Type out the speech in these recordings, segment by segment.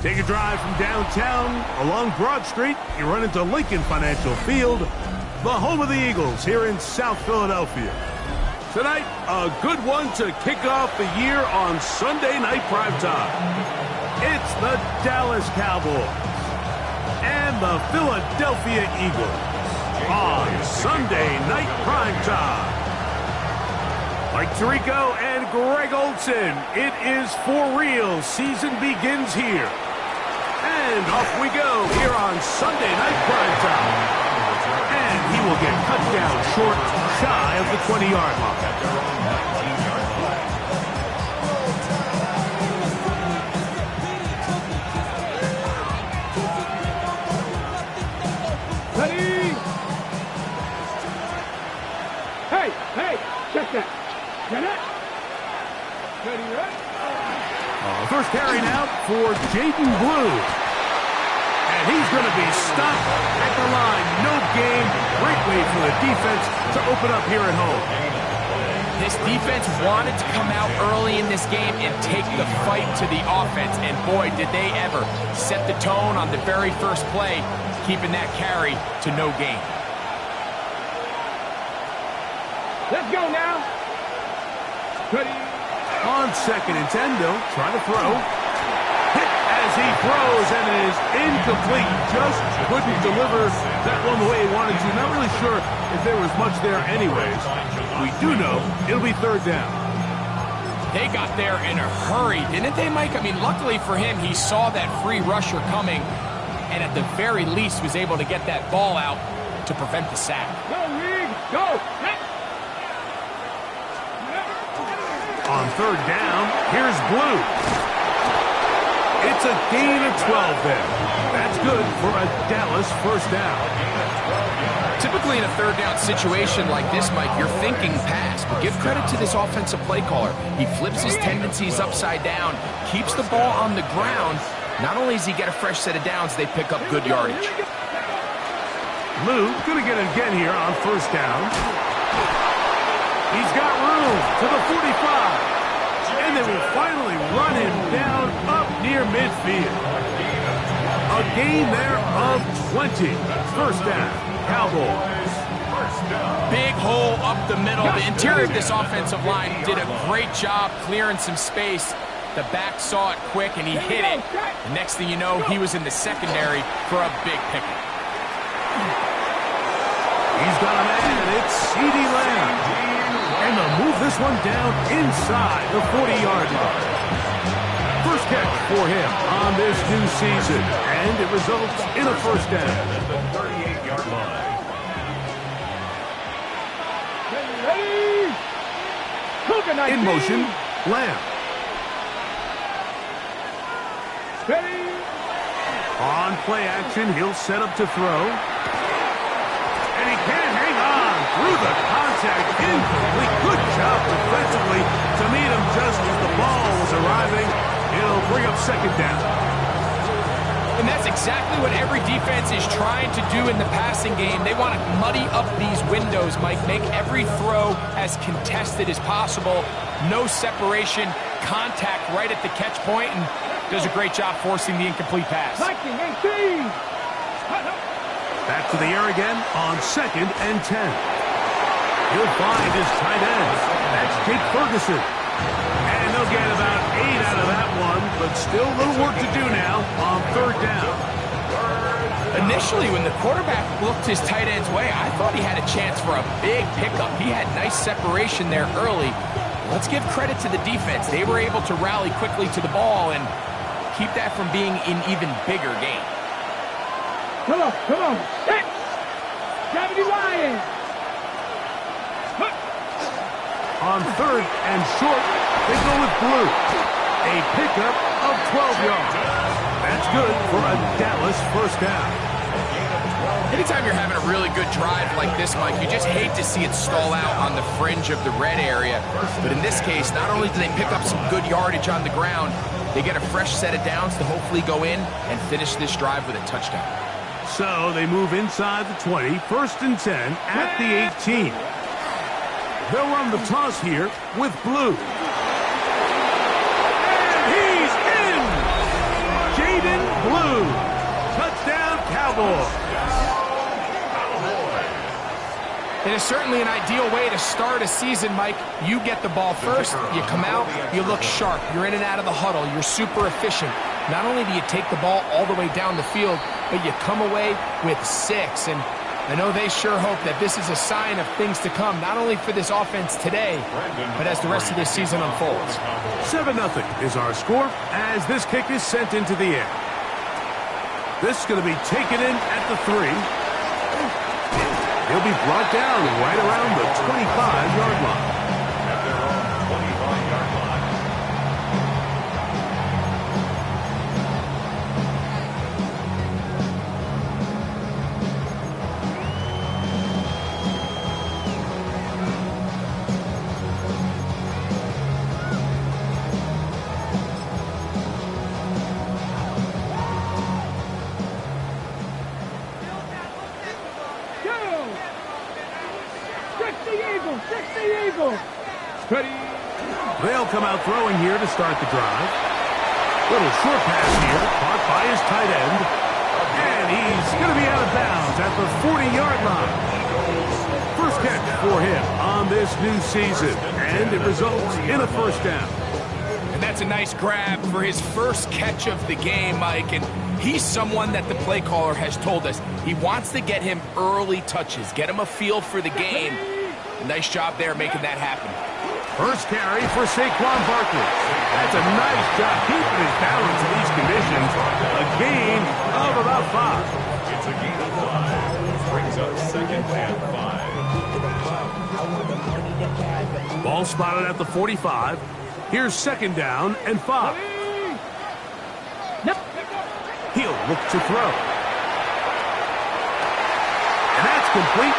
Take a drive from downtown along Broad Street. You run into Lincoln Financial Field, the home of the Eagles here in South Philadelphia. Tonight, a good one to kick off the year on Sunday night primetime. It's the Dallas Cowboys and the Philadelphia Eagles on Sunday night primetime. Mike Tirico and Greg Olson, it is for real. Season begins here. And off we go here on Sunday night primetime. And he will get cut down short, shy of the 20-yard line. Ready? Hey, check that. Get it? Ready, right? First carry now for Jaden Blue. And he's going to be stopped at the line. No game. Great way for the defense to open up here at home. This defense wanted to come out early in this game and take the fight to the offense. And boy, did they ever set the tone on the very first play, keeping that carry to no gain. Let's go now. Ready? On 2nd and 10, though, try to throw. Hit as he throws, and it is incomplete. Just couldn't deliver that one the way he wanted to. Not really sure if there was much there anyways. We do know it'll be 3rd down. They got there in a hurry, didn't they, Mike? I mean, luckily for him, he saw that free rusher coming, and at the very least was able to get that ball out to prevent the sack. Go, Rig! Go! On 3rd down, here's Blue. It's a gain of 12 there. That's good for a Dallas first down. Typically in a 3rd down situation like this, Mike, you're thinking pass, but give credit to this offensive play caller. He flips his tendencies upside down, keeps the ball on the ground. Not only does he get a fresh set of downs, they pick up good yardage. Blue going to get it again here on 1st down. He's got room to the 45. And they will finally run him down up near midfield. A gain there of 20. 1st down, Cowboys. Big hole up the middle. The interior of this offensive line did a great job clearing some space. The back saw it quick, and he hit it. The next thing you know, he was in the secondary for a big pickup. He's got a man. It's CeeDee Lamb. And they'll move this one down inside the 40-yard line. First catch for him on this new season. And it results in a 1st down. At the 38-yard line. Ready? In motion, Lamb. Ready? On play action, he'll set up to throw. And he can't hang on through the contact. Incomplete. Good job defensively to meet him just as the ball was arriving. It'll bring up 2nd down. And that's exactly what every defense is trying to do in the passing game. They want to muddy up these windows, Mike. Make every throw as contested as possible. No separation, contact right at the catch point, and does a great job forcing the incomplete pass. Viking 18! Back to the air again on 2nd and 10. He'll find his tight end. That's Jake Ferguson. And they'll get about 8 out of that one, but still a little work to do now on 3rd down. Initially, when the quarterback looked his tight end's way, I thought he had a chance for a big pickup. He had nice separation there early. Let's give credit to the defense. They were able to rally quickly to the ball and keep that from being an even bigger game. Come on. Hit! Gravity Lion! On 3rd and short, they go with Blue. A pickup of 12 yards. That's good for a Dallas first down. Anytime you're having a really good drive like this, Mike, you just hate to see it stall out on the fringe of the red area. But in this case, not only do they pick up some good yardage on the ground, they get a fresh set of downs to hopefully go in and finish this drive with a touchdown. So they move inside the 20, 1st and 10 at the 18. They'll run the toss here with Blue. And he's in! Jaden blue. Touchdown, Cowboys. It is certainly an ideal way to start a season, Mike. You get the ball first, you come out, you look sharp, you're in and out of the huddle, you're super efficient. Not only do you take the ball all the way down the field, but you come away with 6. And I know they sure hope that this is a sign of things to come, not only for this offense today, but as the rest of this season unfolds. 7-0 is our score as this kick is sent into the air. This is going to be taken in at the 3. He'll be brought down right around the 25-yard line. At their own 25-yard line. Ready. They'll come out throwing here to start the drive. Little short pass here, caught by his tight end. And he's going to be out of bounds at the 40-yard line. First catch for him on this new season, and it results in a first down. And that's a nice grab for his first catch of the game, Mike. And he's someone that the play caller has told us he wants to get him early touches, get him a feel for the game. Nice job there making that happen. First carry for Saquon Barkley. That's a nice job keeping his balance in these conditions. A gain of about 5. It's a gain of 5. Brings up 2nd and 5. Ball spotted at the 45. Here's 2nd down and 5. He'll look to throw. And that's complete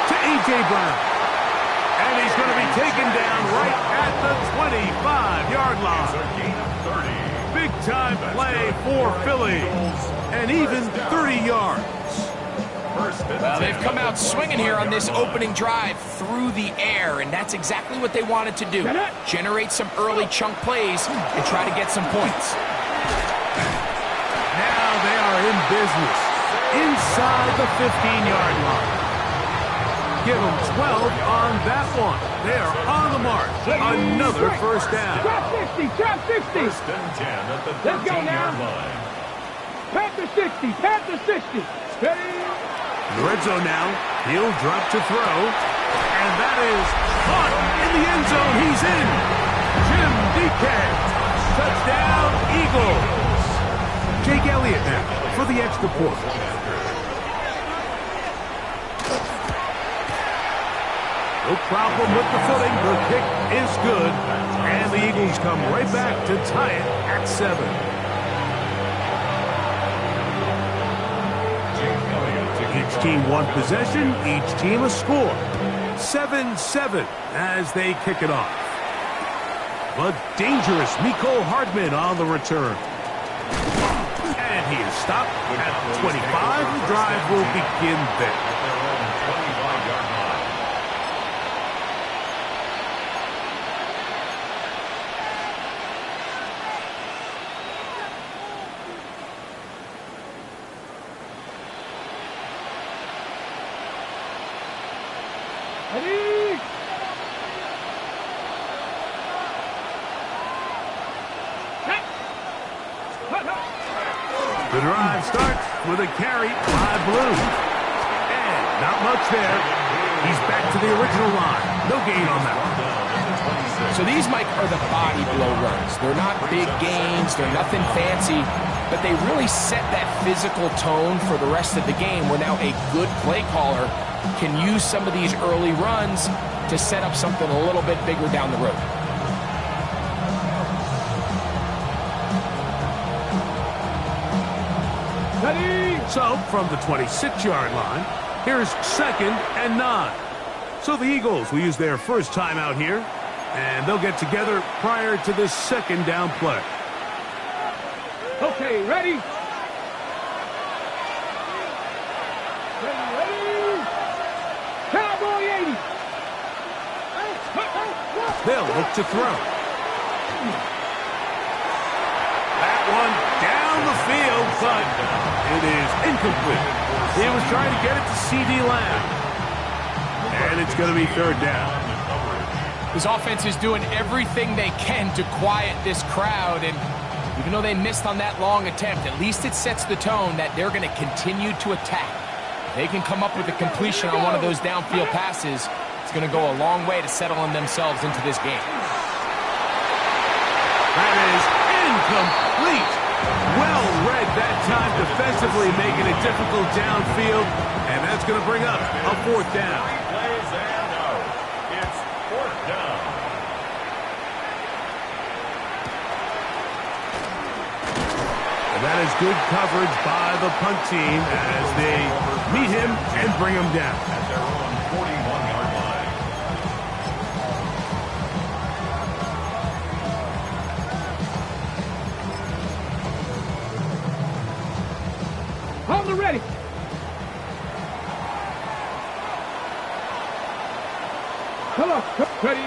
to A.J. Brown. And he's going to be taken down right at the 25-yard line. Big-time play for Philly. And even 30 yards. Well, they've come out swinging here on this opening drive through the air, and that's exactly what they wanted to do. Generate some early chunk plays and try to get some points. Now they are in business inside the 15-yard line. Give them 12 on that one. They're on the march. Another first down. Drop 60, drop 60. First and 10 at the 13-yard line. Panther 60, Panther 60. Ready. Red zone now. He'll drop to throw. And that is caught in the end zone. He's in. Jim DK. Touchdown, Eagles. Jake Elliott now for the extra point. No problem with the footing. The kick is good. And the Eagles come right back to tie it at 7. Each team one possession, each team a score. 7-7 as they kick it off. But dangerous Mecole Hardman on the return. And he is stopped at 25. The drive will begin there. Ready. The drive starts with a carry by Blue. And not much there. He's back to the original line. No gain on that one. So these, Mike, are the body blow runs. They're not big gains. They're nothing fancy. But they really set that physical tone for the rest of the game where now a good play caller can use some of these early runs to set up something a little bit bigger down the road. Ready. So, from the 26-yard line, here's 2nd and 9. So the Eagles will use their first timeout here, and they'll get together prior to this 2nd down play. Okay, ready. Ready. Cowboy 80. They'll look to throw. That one down the field, but it is incomplete. He was trying to get it to C.D. Lamb. And it's going to be third down. His offense is doing everything they can to quiet this crowd, and even though they missed on that long attempt, at least it sets the tone that they're going to continue to attack. They can come up with a completion on one of those downfield passes. It's going to go a long way to settling themselves into this game. That is incomplete. Well read that time defensively, making it difficult downfield, and that's going to bring up a fourth down. Plays and out. It's fourth down. And that is good coverage by the punt team as they meet him and bring him down. At their own 41-yard line. On the ready. Come on. Ready.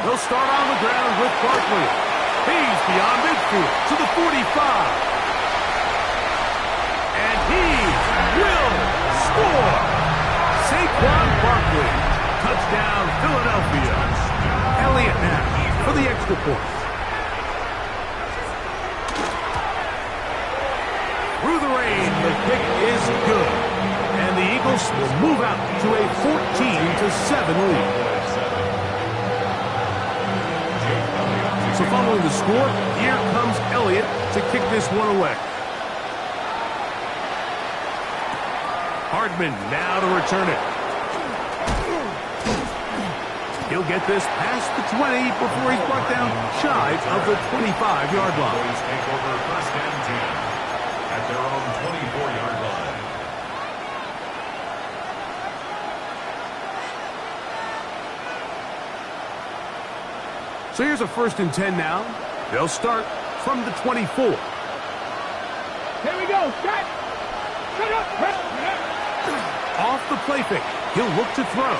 They'll start on the ground with Barkley. He's beyond midfield to the 45. And he will score. Saquon Barkley. Touchdown, Philadelphia. Elliott now for the extra point. Through the rain, the kick is good. And the Eagles will move out to a 14-7 lead. So following the score, here comes Elliott to kick this one away. Hardman now to return it. He'll get this past the 20 before he's brought down shy of the 25-yard line. Cowboys take over first and 10 at their own 24-yard line. So here's a first and 10 now. They'll start from the 24. Here we go. Set. Set up. Off the play fake. He'll look to throw.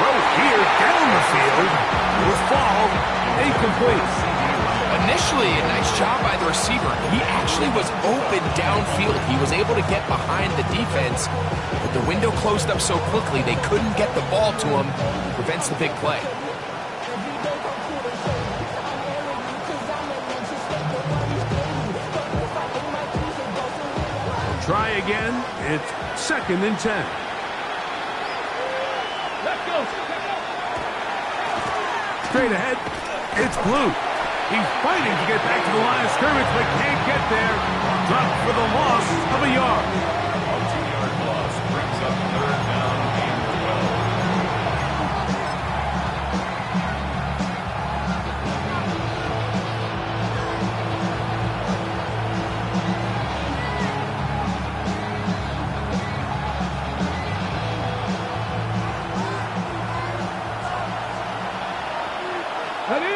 Throw here down the field. Will fall. Incomplete. Initially, a nice job by the receiver. He actually was open downfield. He was able to get behind the defense, but the window closed up so quickly they couldn't get the ball to him. Prevents the big play. Try again. It's second and 10. Let's go. Straight ahead. It's Blue. He's fighting to get back to the line of scrimmage, but can't get there. Dropped for the loss of a yard. A 2-yard loss brings up third down and 12. Ready.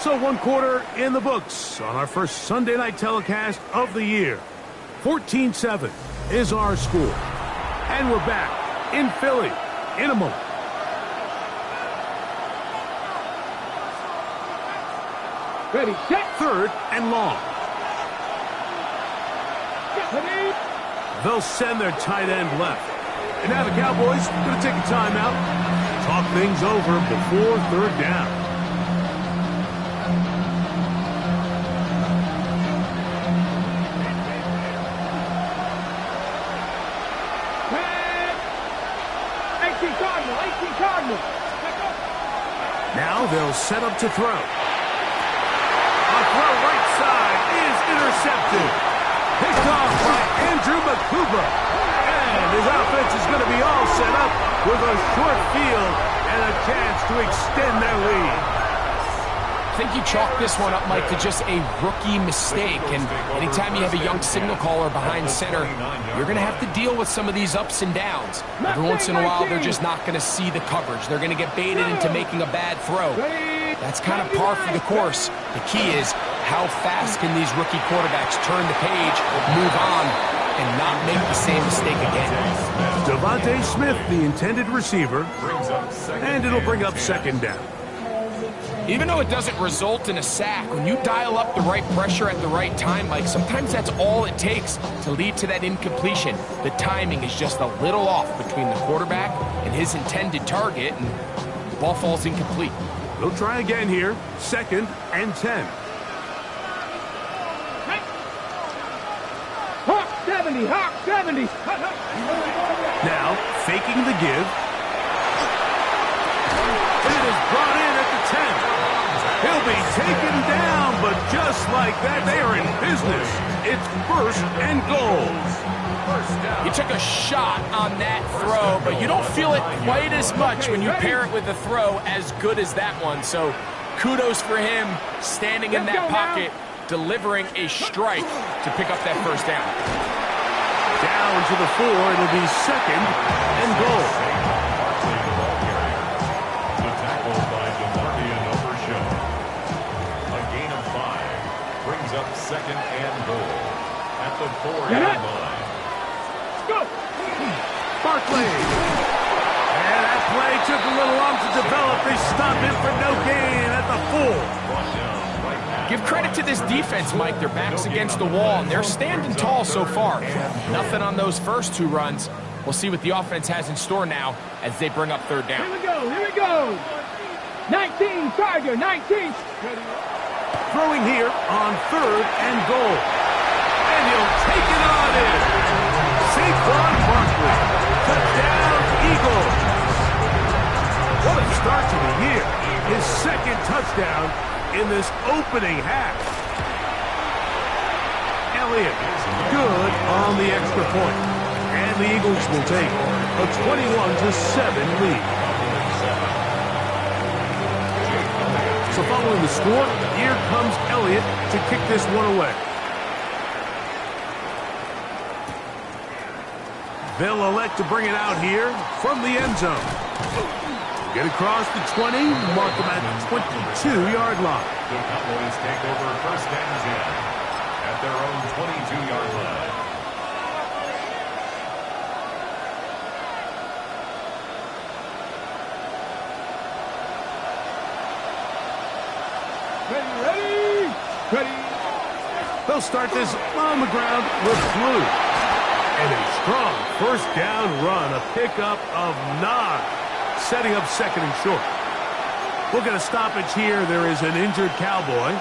So one quarter in the books on our first Sunday night telecast of the year. 14-7 is our score. And we're back in Philly in a moment. Ready, set. Third and long. Ready. They'll send their tight end left. And now the Cowboys going to take a timeout. Talk things over before third down. Now they'll set up to throw. A throw right side is intercepted. Picked off by Andrew McCouba. And his offense is going to be all set up with a short field and a chance to extend their lead. I think you chalk this one up, Mike, to just a rookie mistake. And anytime you have a young signal caller behind center, you're going to have to deal with some of these ups and downs. Every once in a while, they're just not going to see the coverage. They're going to get baited into making a bad throw. That's kind of par for the course. The key is how fast can these rookie quarterbacks turn the page, move on, and not make the same mistake again. Devontae Smith, the intended receiver, and it'll bring up second down. Even though it doesn't result in a sack, when you dial up the right pressure at the right time, Mike, sometimes that's all it takes to lead to that incompletion. The timing is just a little off between the quarterback and his intended target, and the ball falls incomplete. They'll try again here. 2nd and 10. Hawk 70, Hawk 70. Now, faking the give. It is brought in at the 10. He'll be taken down, but just like that, they are in business. It's 1st and goal. He took a shot on that throw, but you don't feel it quite as much when you pair it with a throw as good as that one. So kudos for him standing in that pocket, delivering a strike to pick up that 1st down. Down to the 4. It'll be 2nd and goal. Up 2nd and goal at the 4-yard line. Go! Barkley. And that play took a little long to develop. They stop it for no gain at the 4. Give credit to this defense, Mike. Their back's against the wall, and they're standing tall so far. Nothing on those first 2 runs. We'll see what the offense has in store now as they bring up 3rd down. Here we go, here we go. 19, Tiger, 19. Throwing here on 3rd and goal. And he'll take it on in. Saquon Barkley. Touchdown, Eagles. What a start to the year. His 2nd touchdown in this opening half. Elliott, good on the extra point. And the Eagles will take a 21-7 lead. So following the score, here comes Elliott to kick this one away. They'll elect to bring it out here from the end zone. Get across the 20, mark them at the 22-yard line. The Cowboys take over 1st and 10 at their own 22-yard line. Ready. They'll start this on the ground with Blue. And a strong 1st down run, a pickup of 9, setting up 2nd and short. We'll get a stoppage here. There is an injured Cowboy.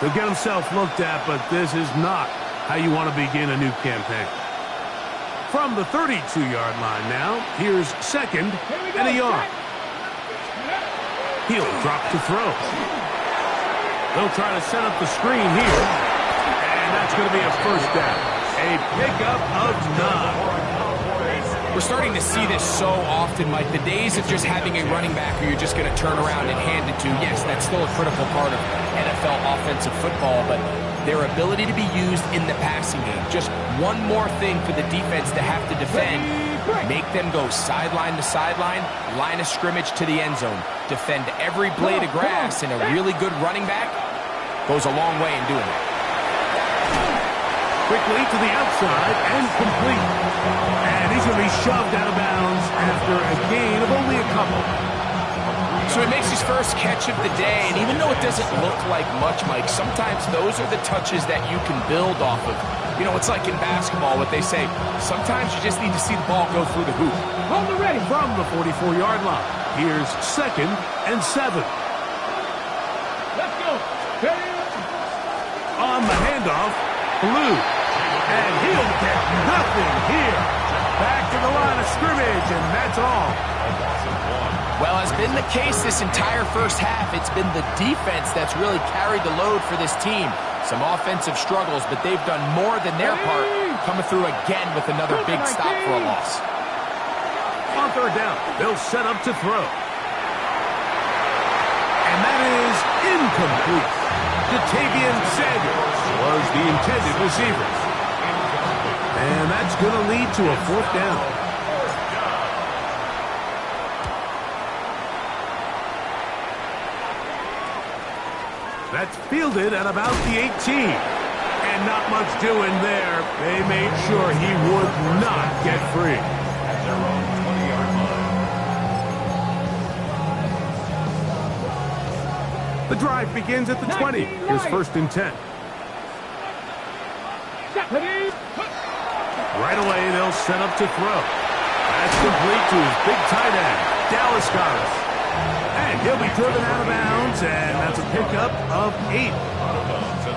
He'll get himself looked at, but this is not how you want to begin a new campaign. From the 32-yard line now, here's 2nd and a yard. He'll drop to throw. They'll try to set up the screen here, and that's going to be a 1st down. A pickup of 9. We're starting to see this so often, Mike. The days of just having a running back who you're just going to turn around and hand it to, yes, that's still a critical part of NFL offensive football, but their ability to be used in the passing game. Just one more thing for the defense to have to defend. Make them go sideline to sideline, line of scrimmage to the end zone. Defend every blade of grass, and a really good running back goes a long way in doing that. Quickly to the outside and complete. And he's going to be shoved out of bounds after a gain of only a couple. So he makes his first catch of the day, and even though it doesn't look like much, Mike, sometimes those are the touches that you can build off of. You know, it's like in basketball, what they say, sometimes you just need to see the ball go through the hoop. Hold it ready. From the 44-yard line, here's 2nd and 7. Let's go. Ready. On the handoff, Blue. And he'll get nothing here. Back to the line of scrimmage, and that's all. Well, as been the case this entire 1st half, it's been the defense that's really carried the load for this team. Some offensive struggles, but they've done more than their part, coming through again with another big stop for a loss. On 3rd down, they'll set up to throw. And that is incomplete. Jatavian Sanders was the intended receiver. And that's going to lead to a 4th down. That's fielded at about the 18. And not much doing there. They made sure he would not get free. At their own 20-yard line. The drive begins at the 20. Here's 1st and 10. Right away, they'll set up to throw. That's complete to his big tight end, Dallas Goddard. And he'll be driven out of bounds, and that's a pickup of 8.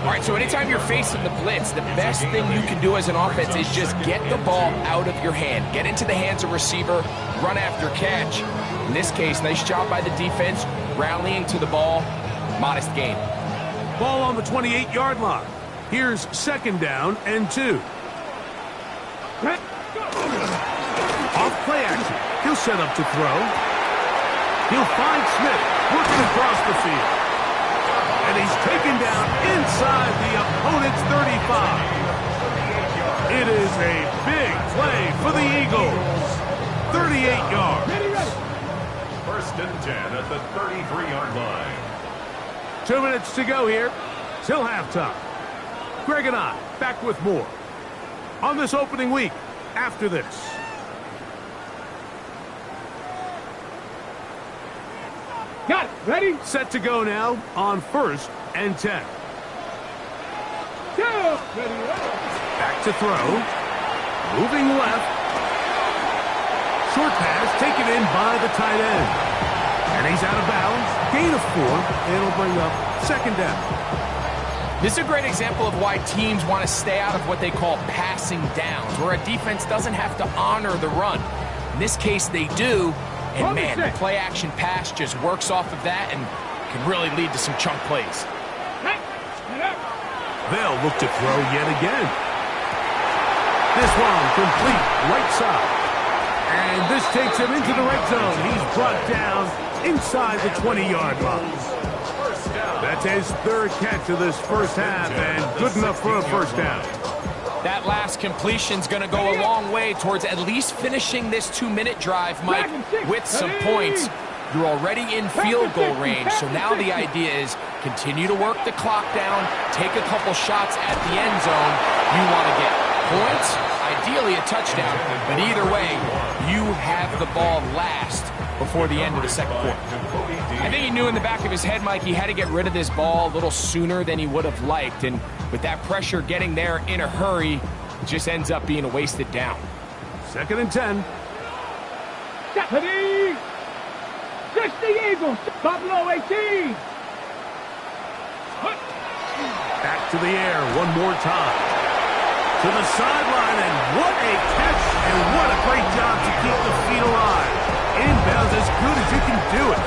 All right, so anytime you're facing the blitz, the best thing you can do as an offense is just get the ball out of your hand. Get into the hands of receiver, run after catch. In this case, nice job by the defense, rallying to the ball. Modest gain. Ball on the 28-yard line. Here's 2nd down and 2. Off play action. He'll set up to throw. He'll find Smith working across the field. And he's taken down inside the opponent's 35. It is a big play for the Eagles. 38 yards. 1st and 10 at the 33-yard line. 2 minutes to go here till halftime. Greg and I back with more on this opening week after this. Got it. Ready? Set to go now on 1st and 10. Go. Ready. Back to throw. Moving left. Short pass taken in by the tight end. And he's out of bounds. Gain of 4. It'll bring up 2nd down. This is a great example of why teams want to stay out of what they call passing downs, where a defense doesn't have to honor the run. In this case, they do. And man, the play action pass just works off of that and can really lead to some chunk plays. They'll look to throw yet again. This one complete right side. And this takes him into the red zone. He's brought down inside the 20-yard line. That's his 3rd catch of this 1st half and good enough for a 1st down. That last completion's going to go a long way towards at least finishing this 2-minute drive, Mike, with some points. You're already in field goal range, so now the idea is continue to work the clock down, take a couple shots at the end zone. You want to get points, ideally a touchdown, but either way, you have the ball last before the end of the 2nd quarter. I think he knew in the back of his head, Mike, he had to get rid of this ball a little sooner than he would have liked, and with that pressure getting there in a hurry, it just ends up being a wasted down. 2nd and 10. Ready. Push the Eagles. Buffalo 18. Back to the air one more time. To the sideline, and what a catch, and what a great job to keep the feet alive. Inbounds as good as you can do it.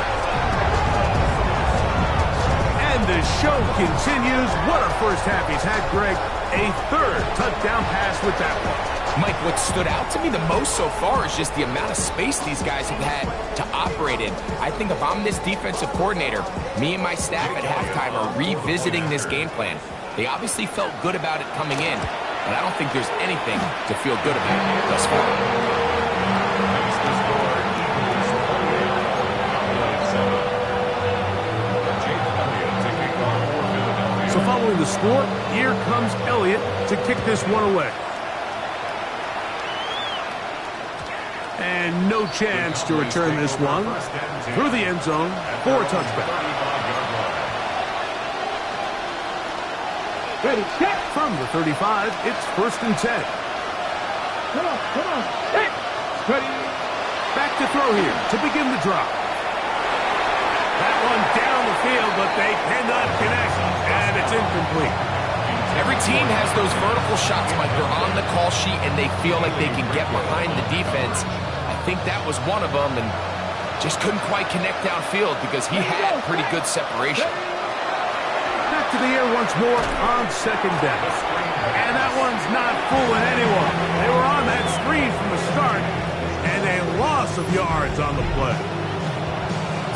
And the show continues. What a 1st half he's had, Greg. A 3rd touchdown pass with that one. Mike, what stood out to me the most so far is just the amount of space these guys have had to operate in. I think if I'm this defensive coordinator, me and my staff at halftime are revisiting this game plan. They obviously felt good about it coming in, but I don't think there's anything to feel good about thus far. So following the score, here comes Elliott to kick this one away. And no chance to return this one through the end zone for a touchback. Ready, set. From the 35, it's 1st and 10. Come on. Set. Ready. Back to throw here to begin the drop. That one down the field, but they cannot connect, and it's incomplete. Every team has those vertical shots, Mike. They're on the call sheet, and they feel like they can get behind the defense. I think that was one of them, and just couldn't quite connect downfield because he had pretty good separation. Back to the air once more on 2nd down. And that one's not fooling anyone. They were on that screen from the start, and a loss of yards on the play.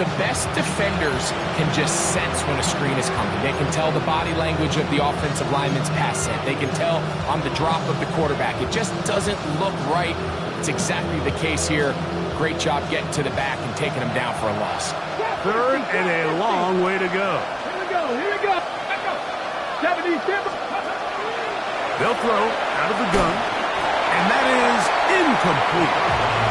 The best defenders can just sense when a screen is coming. They can tell the body language of the offensive lineman's pass set. They can tell on the drop of the quarterback. It just doesn't look right. It's exactly the case here. Great job getting to the back and taking him down for a loss. 3rd and a long way to go. Here we go. 70. They'll throw out of the gun, and that is incomplete.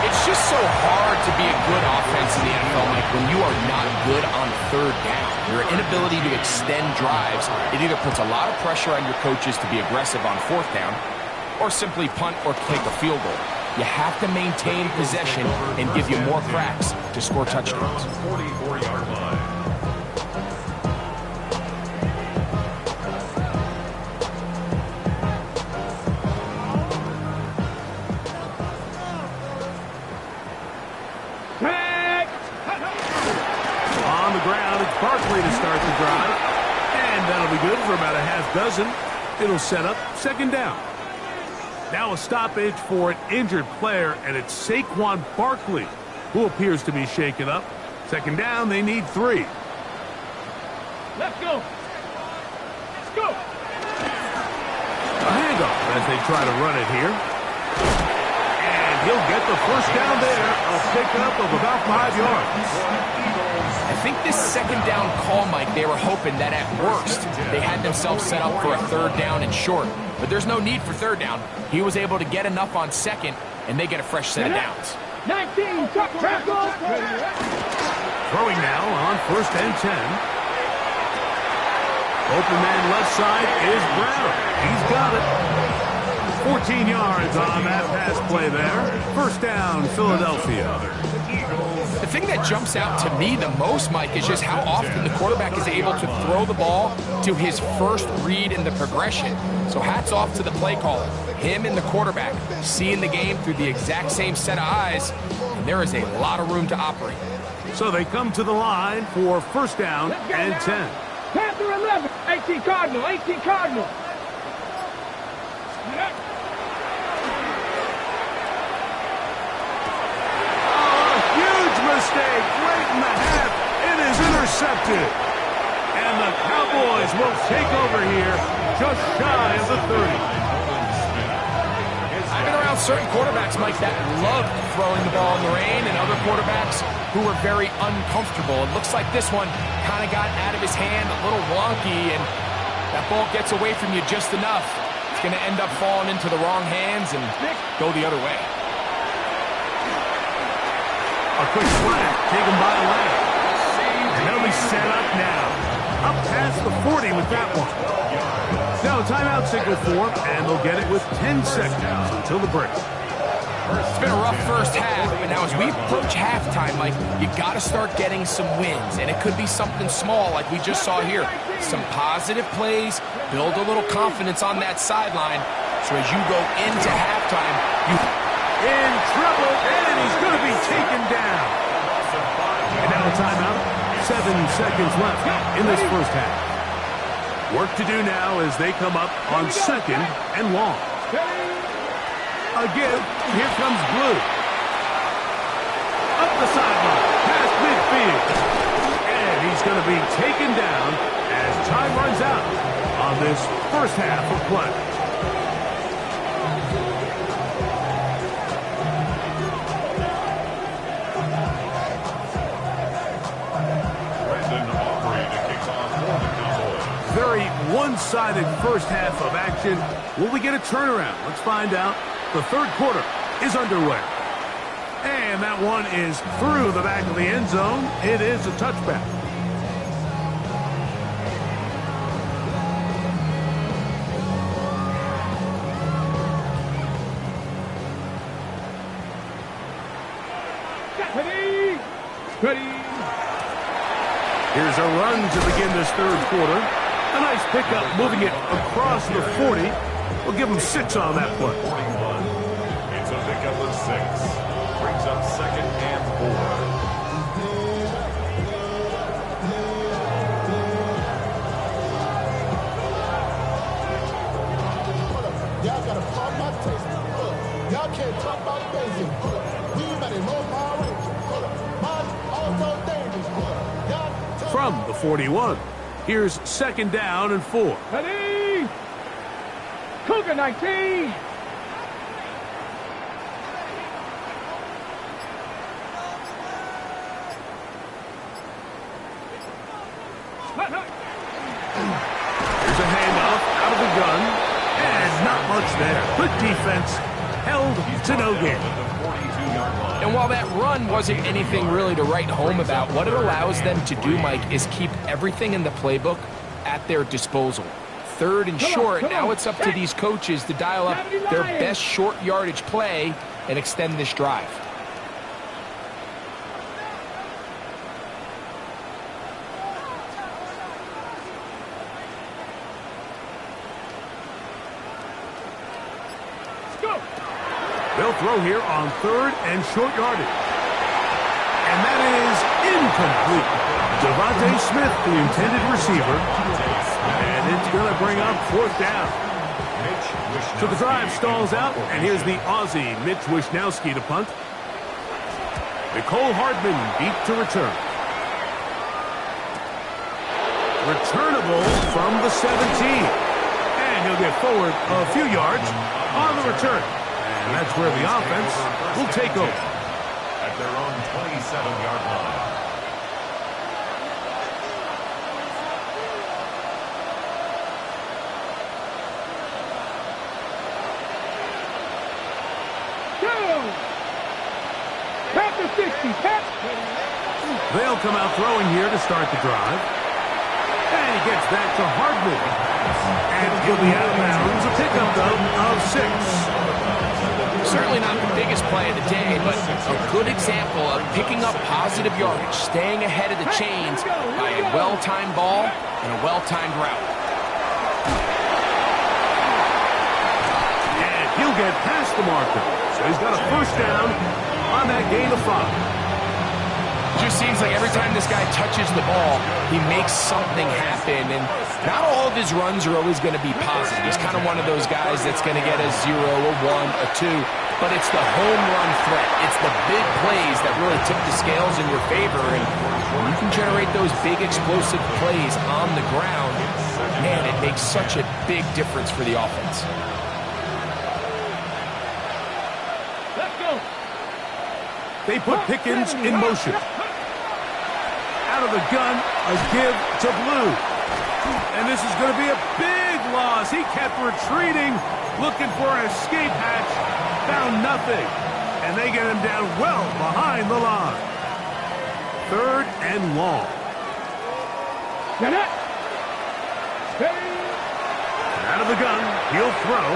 It's just so hard to be a good offense in the NFL, Mike, when you are not good on third down. Your inability to extend drives, it either puts a lot of pressure on your coaches to be aggressive on fourth down or simply punt or kick a field goal. You have to maintain possession and give you more cracks to score touchdowns. 44-yard line. On the ground, it's Barkley to start the drive. And that'll be good for about a half dozen. It'll set up second down. Now a stoppage for an injured player, and it's Saquon Barkley who appears to be shaken up. Second down, they need 3. Let's go. Let's go. A handoff as they try to run it here. And he'll get the first down there, a pickup of about 5 yards. I think this second down call, Mike, they were hoping that at worst they had themselves set up for a third down and short. But there's no need for third down. He was able to get enough on second, and they get a fresh set of downs. 19, tackle. Throwing now on first and 10. Open man left side is Brown. He's got it. 14 yards on that pass play there. First down, Philadelphia. The thing that jumps out to me the most, Mike, is just how often the quarterback is able to throw the ball to his first read in the progression. So hats off to the play caller. Him and the quarterback seeing the game through the exact same set of eyes, and there is a lot of room to operate. So they come to the line for first down and 10. Panther 11. 18 Cardinal. 18 Cardinal. Mistake late in the half. It is intercepted. And the Cowboys will take over here just shy of the 30. I've been around certain quarterbacks, Mike, that loved throwing the ball in the rain, and other quarterbacks who were very uncomfortable. It looks like this one kind of got out of his hand, a little wonky, and that ball gets away from you just enough. It's going to end up falling into the wrong hands and go the other way. A quick flag taken by Lamb. And they'll be set up now. Up past the 40 with that one. Now a timeout signal for them, and they'll get it with 10 seconds until the break. It's been a rough first half, but now as we approach halftime, Mike, you got to start getting some wins, and it could be something small like we just saw here. Some positive plays, build a little confidence on that sideline, so as you go into halftime, you in trouble, and he's going to be taken down. And now a timeout. 7 seconds left in this first half. Work to do now as they come up on second and long. Again, here comes Blue. Up the sideline, past midfield. And he's going to be taken down as time runs out on this first half of play. Very one-sided first half of action. Will we get a turnaround? Let's find out. The third quarter is underway. And that one is through the back of the end zone. It is a touchback. Ready. Here's a run to begin this third quarter. A nice pickup moving it across the 40. We'll give them 6 on that play. 41. It's a pickup of 6. Brings up second and 4. Y'all gotta pop my taste. Y'all can't talk about basic. We better know my range. Mine also dangerous. From the 41, here's second down and 4. Ready. Cougar 19. Here's a handoff out of the gun. And not much there. Good defense. held to no gain. And while that run wasn't anything really to write home about, what it allows them to do, Mike, is keep everything in the playbook at their disposal. Third and short, now it's up to these coaches to dial up their best short yardage play and extend this drive. They'll throw here on third and short yardage. And that is incomplete. Devontae Smith, the intended receiver. And it's going to bring up fourth down. So the drive stalls out, and here's the Aussie, Mitch Wishnowsky, to punt. Nicole Hardman deep to return. Returnable from the 17. And he'll get forward a few yards on the return. And that's where the offense will take over. At their own 27-yard line. Pass the 60. Pass. They'll come out throwing here to start the drive. And he gets that to Hardman. And he'll be out of bounds. A pickup, though, of 6. Certainly not the biggest play of the day, but a good example of picking up positive yardage, staying ahead of the chains by a well-timed ball and a well-timed route. And he'll get past the marker. So he's got a first down on that gain of 5. Just seems like every time this guy touches the ball, he makes something happen, and not all of his runs are always going to be positive. He's kind of one of those guys that's going to get a 0, a 1, a 2, but it's the home run threat. It's the big plays that really tip the scales in your favor, and when you can generate those big explosive plays on the ground, man, it makes such a big difference for the offense. Let's go. They put Pickens in motion. Out of the gun, a give to Blue. And this is going to be a big loss. He kept retreating, looking for an escape hatch. Found nothing. And they get him down well behind the line. Third and long. Out of the gun, he'll throw.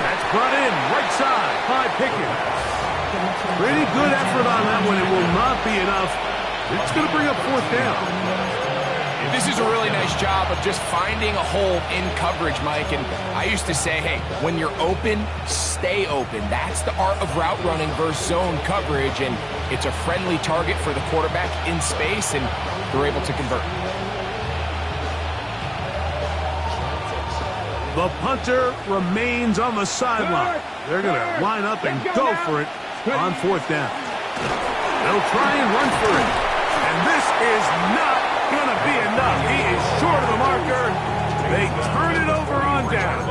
That's brought in right side by Pickens. Pretty good effort on that one. It will not be enough. It's going to bring up fourth down. This is a really nice job of just finding a hole in coverage, Mike. And I used to say, hey, when you're open, stay open. That's the art of route running versus zone coverage. And it's a friendly target for the quarterback in space, and they're able to convert. The punter remains on the sideline. They're going to line up and go for it on fourth down. They'll try and run for it. And this is not going to be enough. He is short of the marker. They turn it over on down.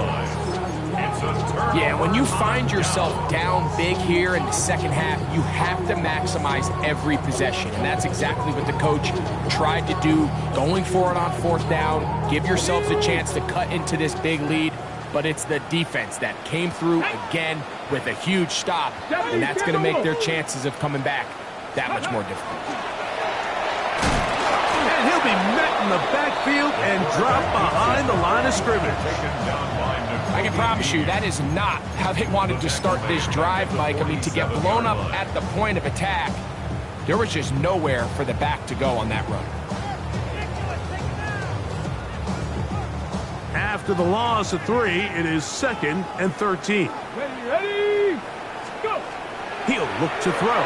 Yeah, when you find yourself down big here in the second half, you have to maximize every possession. And that's exactly what the coach tried to do, going for it on fourth down. Give yourselves a chance to cut into this big lead. But it's the defense that came through again with a huge stop. And that's going to make their chances of coming back that much more difficult. And he'll be met in the backfield and dropped behind the line of scrimmage. I can promise you that is not how they wanted to start this drive, Mike. I mean, to get blown up at the point of attack, there was just nowhere for the back to go on that run. After the loss of 3, it is 2nd and 13. Ready, go. He'll look to throw.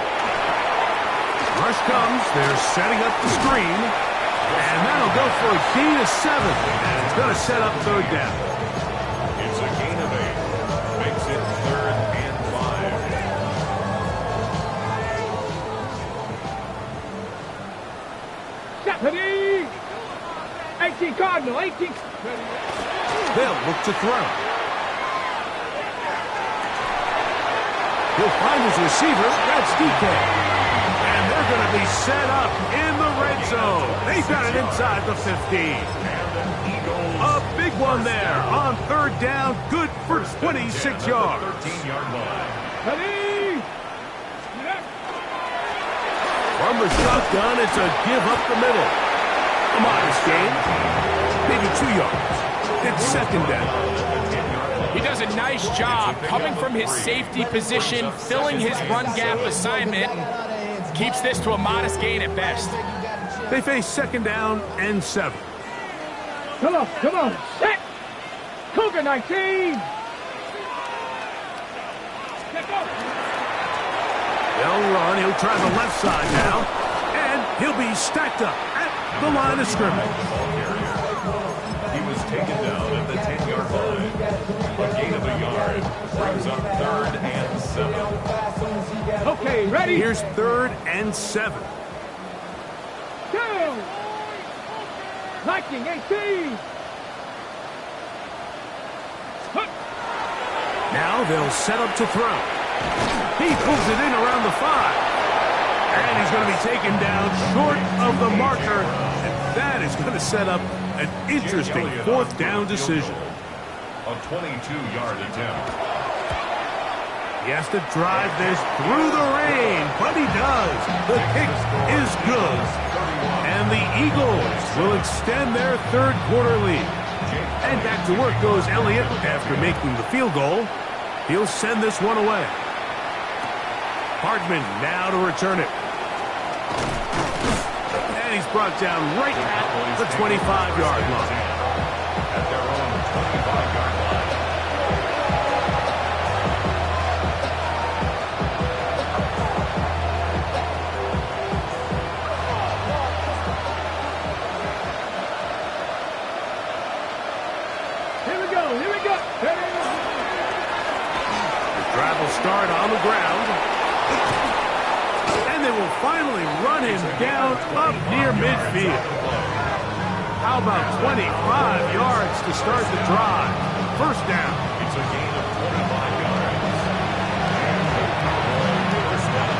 Rush comes. They're setting up the screen. And that'll go for a gain of 7. And it's going to set up third down. It's a gain of 8. Makes it 3rd and 5. Ready. 18 Cardinal, 18. They'll look to throw. He'll find his receiver. That's DK. And they're going to be set up in the red zone. They got it inside the 15. A big one there on third down. Good for 26 yards. 13-yard line. Ready? From the shotgun, it's a give up the middle. A modest gain. Maybe 2 yards. It's second down. He does a nice job coming from his safety position, filling his run gap assignment, and keeps this to a modest gain at best. They face second down and 7. Come on, come on. Set. Cougar 19. They'll run. He'll try the left side now. And he'll be stacked up at the line of scrimmage. He was taken down at the 10-yard line. A gain of a yard brings up third and 7. Okay, ready? Here's third and 7. Go. Viking 18. Now they'll set up to throw. He pulls it in around the 5. And he's going to be taken down short of the marker. And that is going to set up an interesting fourth down decision. A 22-yard attempt. He has to drive this through the rain, but he does. The kick is good. And the Eagles will extend their third quarter lead. And back to work goes Elliott after making the field goal. He'll send this one away. Hardman now to return it. And he's brought down right at the 25-yard line. At their own 25-yard line. Here we go, here we go. The drive will start on the ground. And they will finally run him down up near midfield. How about 25 yards to start the drive? First down. It's a gain of 25 yards. And first down.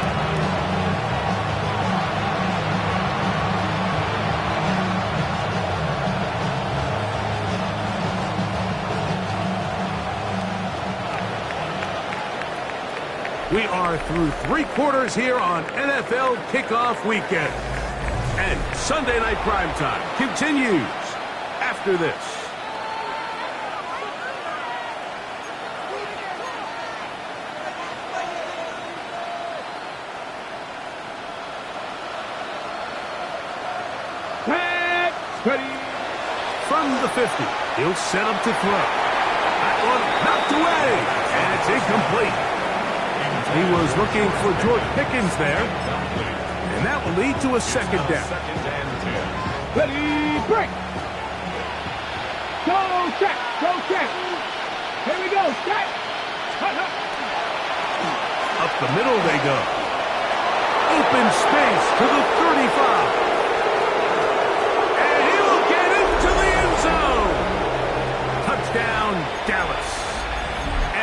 We are through 3 quarters here on NFL Kickoff Weekend. And Sunday Night Primetime continues after this. Ready? From the 50, he'll set up to throw. That one knocked away, and it's incomplete. He was looking for George Pickens there, and that will lead to a second down. Second and 10. Ready, break. Go, check, go, check. Here we go, check. Up the middle they go. Open space to the 35. And he'll get into the end zone. Touchdown, Dallas.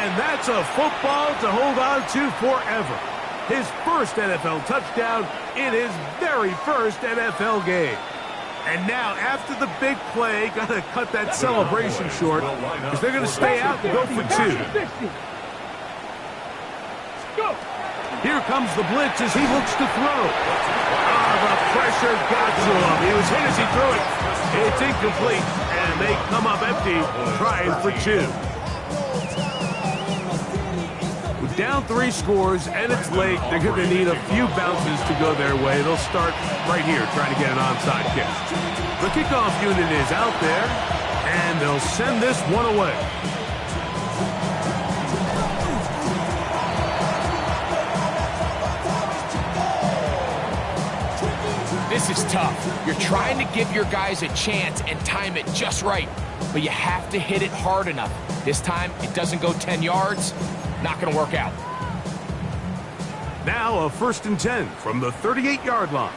And that's a football to hold on to forever. His first NFL touchdown in his very first NFL game. And now, after the big play, got to cut that celebration short because they're going to stay out and go for 2. Go. Here comes the blitz as he looks to throw. The pressure got to him. He was hit as he threw it. It's incomplete, and they come up empty, trying for 2. Down 3 scores, and it's late. They're going to need a few bounces to go their way. They'll start right here trying to get an onside kick. The kickoff unit is out there, and they'll send this one away. This is tough. You're trying to give your guys a chance and time it just right, but you have to hit it hard enough. This time, it doesn't go 10 yards. Not going to work out. Now a 1st and 10 from the 38-yard line.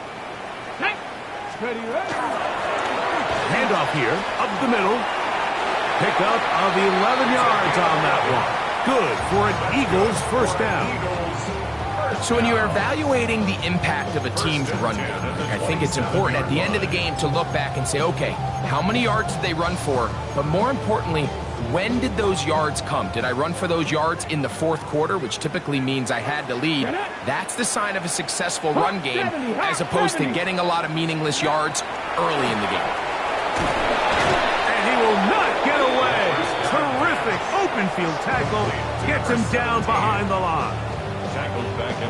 Ready, ready. Handoff here, up the middle. Pickup of 11 yards on that one. Good for an Eagles first down. Eagles first So when you're evaluating the impact of a team's run game, I think it's important at the end of the game to look back and say, okay, how many yards did they run for? But more importantly, when did those yards come? Did I run for those yards in the fourth quarter, which typically means I had to lead? That's the sign of a successful run game, as opposed to getting a lot of meaningless yards early in the game. And he will not get away. Terrific open field tackle. Gets him down behind the line.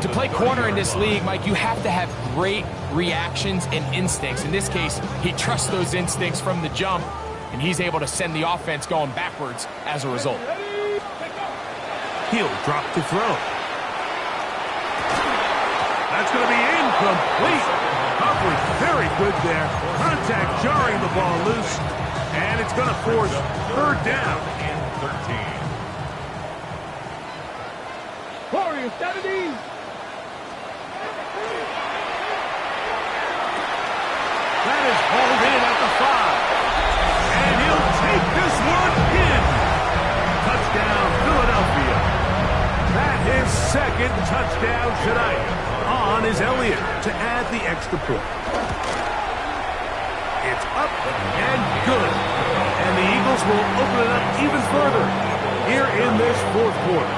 To play corner in this league, Mike, you have to have great reactions and instincts. In this case, he trusts those instincts from the jump, and he's able to send the offense going backwards as a result. He'll drop to throw. That's going to be incomplete. Coverage very good there. Contact jarring the ball loose, and it's going to force third down. And 13. Warriors 70. That is hauled in at the 5. And he'll take this one in. Touchdown, Philadelphia. That his second touchdown tonight. On is Elliott to add the extra point. It's up and good. And the Eagles will open it up even further here in this fourth quarter.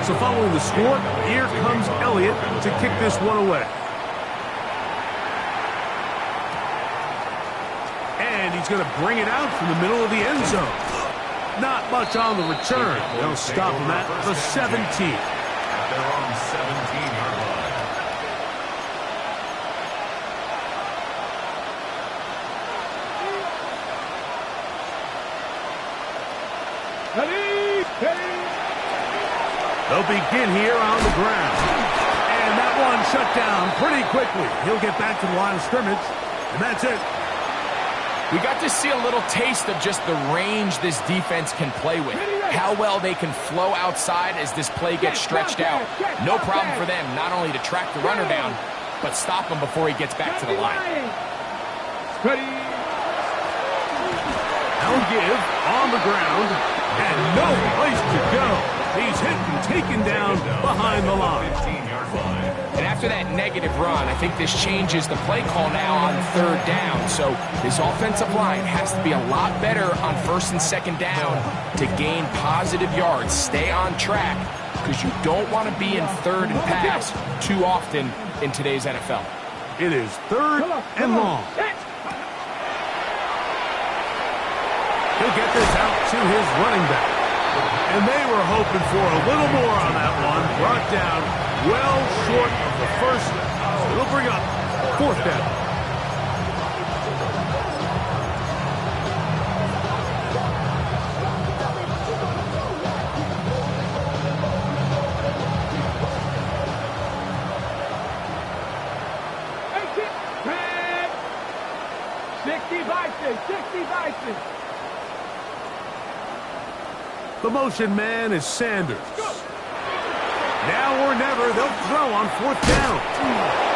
So following the score, here comes Elliott to kick this one away. And he's going to bring it out from the middle of the end zone. Not much on the return. They'll stop him at the 17. They're on 17-yard line. They'll begin here on the ground. And that one shut down pretty quickly. He'll get back to the line of scrimmage, and that's it. We got to see a little taste of just the range this defense can play with. How well they can flow outside as this play gets stretched out. No problem for them not only to track the runner down, but stop him before he gets back to the line. They'll give on the ground, and no place to go. He's hit and taken down behind the line. 15-yard line. And after that negative run, I think this changes the play call now on third down. So this offensive line has to be a lot better on first and second down to gain positive yards. Stay on track, because you don't want to be in third and pass too often in today's NFL. It is third and long. He'll get this out to his running back. And they were hoping for a little more on that one. Brought down well short of the first. It'll bring up fourth down. The motion man is Sanders. Now or never, they'll throw on fourth down.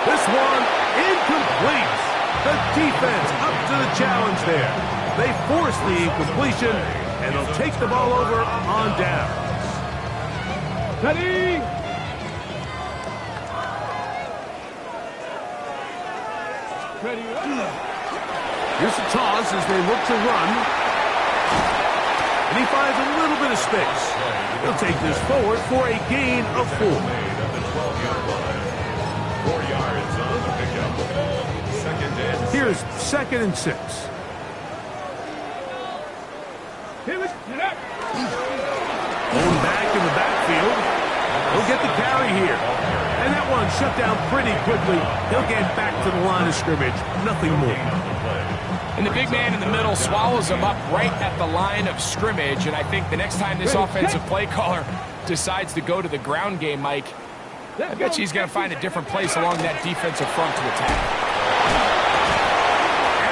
This one incomplete. The defense up to the challenge there. They force the incompletion, and they'll take the ball over on downs. Ready? Here's the toss as they look to run. And he finds a little bit of space. He'll take this forward for a gain of 4. 4 yards on the pickup. Second and 6. Here's second and 6. Going back in the backfield. He'll get the carry here. And that one shut down pretty quickly. He'll get back to the line of scrimmage. Nothing more. And the big man in the middle swallows him up right at the line of scrimmage. And I think the next time this offensive play caller decides to go to the ground game, Mike, I bet you he's going to find a different place along that defensive front to attack.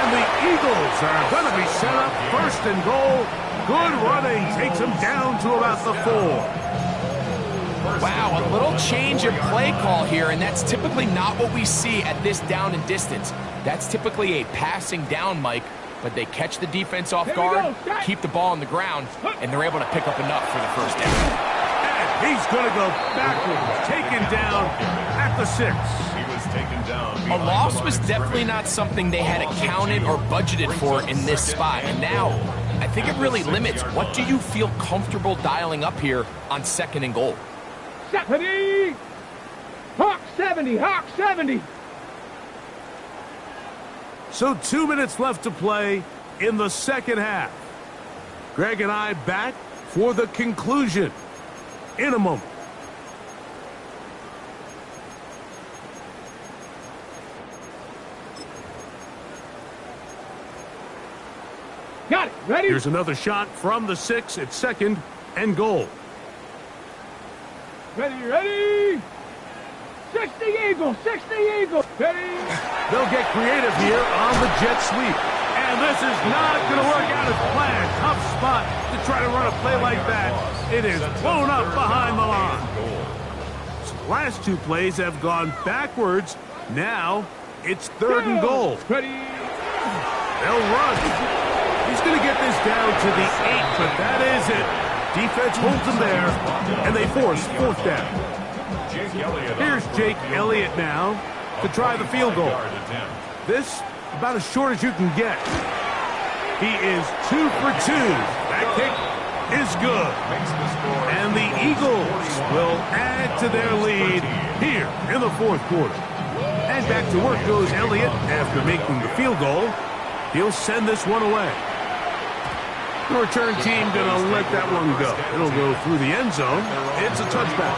And the Eagles are going to be set up first and goal. Good running takes him down to about the 4. Wow, a little change of play call here, and that's typically not what we see at this down and distance. That's typically a passing down, Mike, but they catch the defense off guard, keep the ball on the ground, and they're able to pick up enough for the first down. And He's going to go backwards, taken down at the 6. He was taken down. A loss was definitely not something they had accounted or budgeted for in this spot. And now, I think it really limits what do you feel comfortable dialing up here on 2nd and goal. 70! Hawk 70! Hawk 70! So 2 minutes left to play in the second half. Greg and I back for the conclusion in a moment. Got it. Ready? Here's another shot from the 6 at 2nd and goal. Ready, ready! 60 Eagles! 60 Eagles! Ready! They'll get creative here on the jet sweep. And this is not going to work out as planned. Tough spot to try to run a play like that. It is blown up behind the line. So the last 2 plays have gone backwards. Now it's 3rd and goal. Ready! They'll run. He's going to get this down to the 8, but that is it. Defense holds him there, and they force 4th down. Here's Jake Elliott now to try the field goal. This about as short as you can get. He is 2 for 2. That kick is good. And the Eagles will add to their lead here in the 4th quarter. And back to work goes Elliott after making the field goal. He'll send this one away. The return team going to let that one go. It'll go through the end zone. It's a touchback.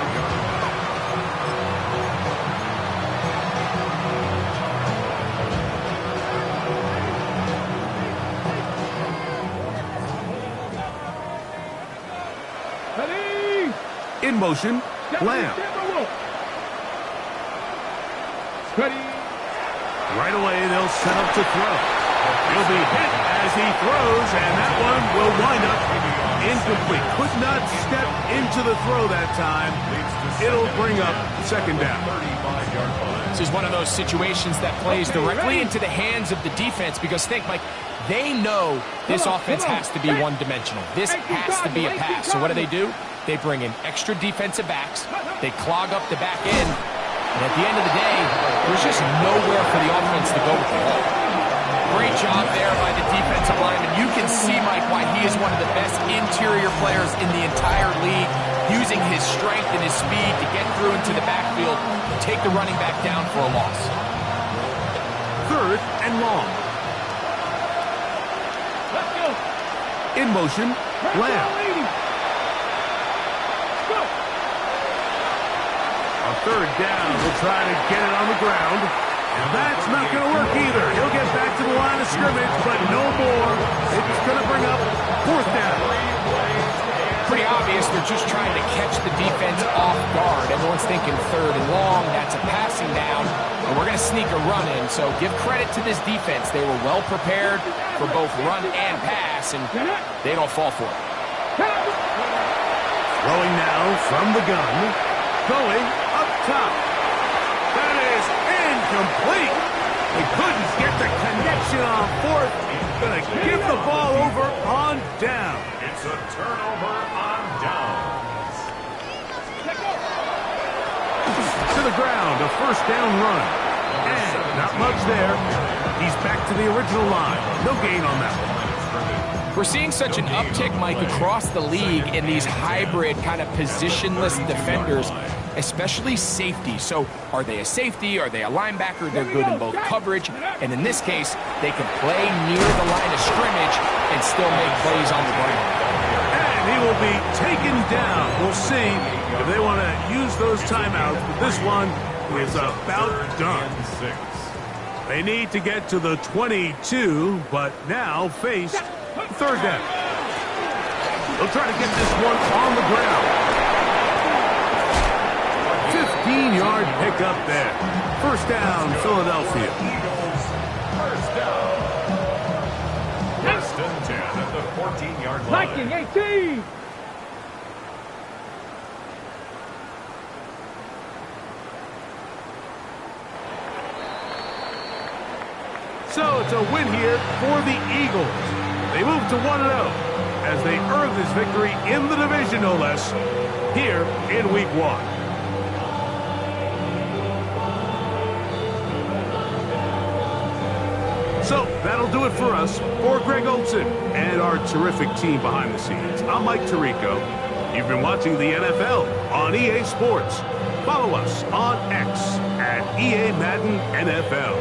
Ready! In motion, Lamb. Ready! Right away, they'll set up to throw. He'll be hit as he throws, and that one will wind up incomplete. Could not step into the throw that time. It'll bring up 2nd down. This is one of those situations that plays directly into the hands of the defense because think, Mike, they know this offense has to be one-dimensional. This has to be a pass. So what do? They bring in extra defensive backs. They clog up the back end. And at the end of the day, there's just nowhere for the offense to go with the ball. Great job there by the defensive lineman. You can see, Mike, why he is one of the best interior players in the entire league, using his strength and his speed to get through into the backfield, take the running back down for a loss. 3rd and long. Let's go! In motion, Lamb. On 3rd down, we'll try to get it on the ground. And that's not going to work either. He'll get back to the line of scrimmage, but no more. It's going to bring up 4th down. Pretty obvious they're just trying to catch the defense off guard. Everyone's thinking 3rd and long. That's a passing down. And we're going to sneak a run in. So give credit to this defense. They were well prepared for both run and pass, and they don't fall for it. Throwing now from the gun. Going up top. That is incomplete. They couldn't get the connection on 4th. Going to give the ball over on down. It's a turnover on downs. To the ground, a 1st down run. And not much there. He's back to the original line. No gain on that one. We're seeing such an uptick, Mike, across the league in these hybrid kind of positionless defenders, especially safety. So are they a safety? Are they a linebacker? They're good in both coverage. And in this case, they can play near the line of scrimmage and still make plays on the ground. And he will be taken down. We'll see if they want to use those timeouts. But this one is about done. They need to get to the 22, but now face 3rd down. They'll try to get this one on the ground. 15-yard pickup there. 1st down, Philadelphia. First down. 1st and 10 at the 14-yard line. Viking 18! So it's a win here for the Eagles. They move to 1-0 as they earn this victory in the division, no less. here in Week 1. So, that'll do it for us. For Greg Olson and our terrific team behind the scenes, I'm Mike Tirico. You've been watching the NFL on EA Sports. Follow us on X at EA Madden NFL.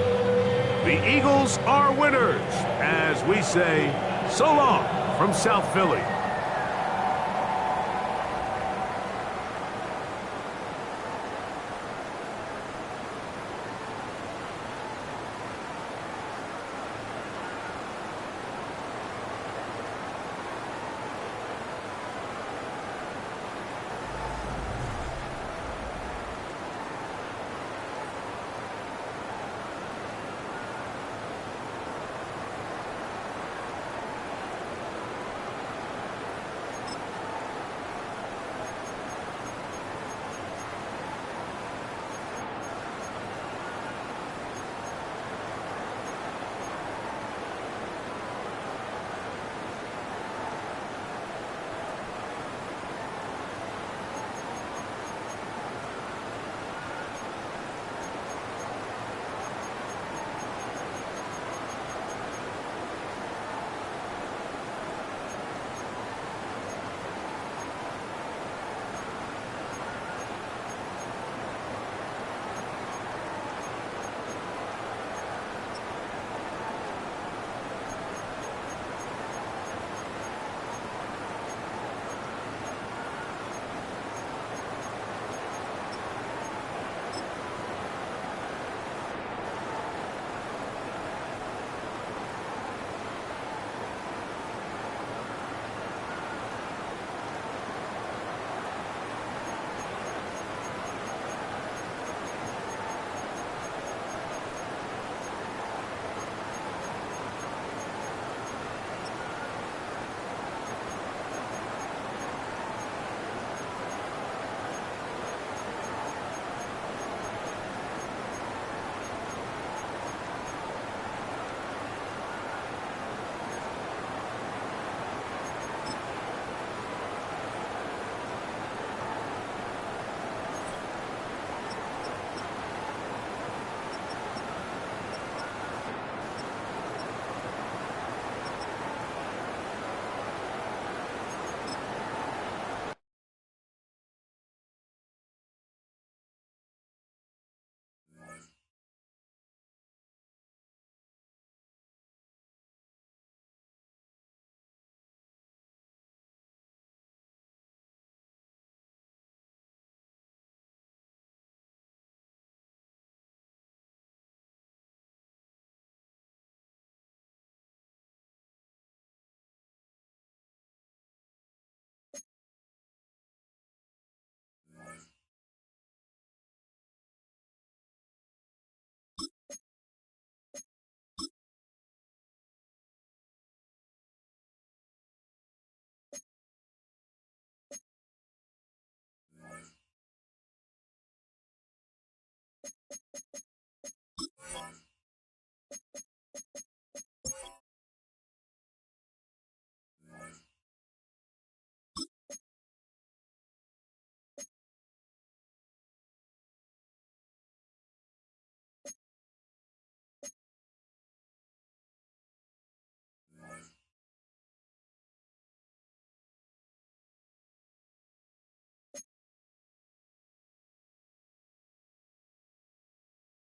The Eagles are winners, as we say, so long from South Philly.